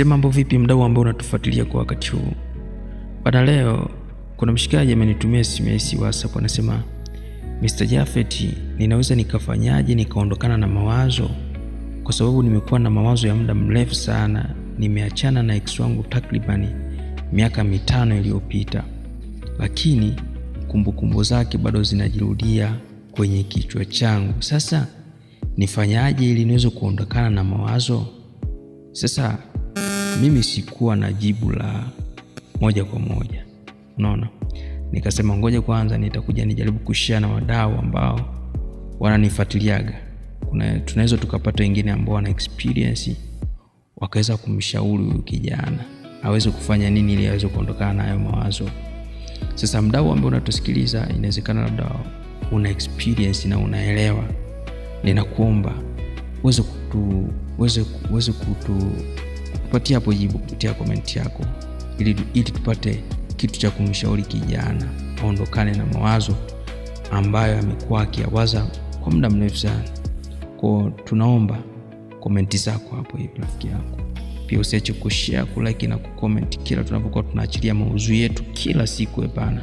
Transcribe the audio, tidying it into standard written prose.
Mambo vipi mdau ambao unatufuatilia kwa wakati huu? Bana, leo kuna mshikaji amenitumia SMS WhatsApp, anasema Mr. Japhet, ninaweza nikafanyaje nikaondokana na mawazo? Kwa sababu nimekuwa na mawazo ya muda mrefu sana. Nimeachana na ex wangu takribani miaka 5 iliyopita, lakini kumbukumbu zake bado zinajirudia kwenye kichwa changu. Sasa nifanyaje ili niweze kuondokana na mawazo? Sasa mimi sikuwa na jibu la moja kwa moja, unaona. Nikasema ngoja kwanza nitakuja nijaribu kushare na wadau ambao wananifuatiliaga. Tunaweza tukapata wengine ambao wana experience, wakaweza kumshauri huyu kijana aweze kufanya nini ili aweze kuondokana na hayo mawazo. Sasa mdau ambao unatusikiliza, inawezekana labda una experience na unaelewa. Ninakuomba uweze kupatia hapo jibu kupitia comment yako, ili tupate kitu cha kumshauri kijana aondokane na mawazo ambayo amekuwa akiyawaza kwa muda mrefu sana. Kwa tunaomba comment zako hapo hivi rafiki yangu. Pia usiache kushare, kulike na kucomment kila tunapokuwa tunaachilia maudhui yetu kila siku. Hapana.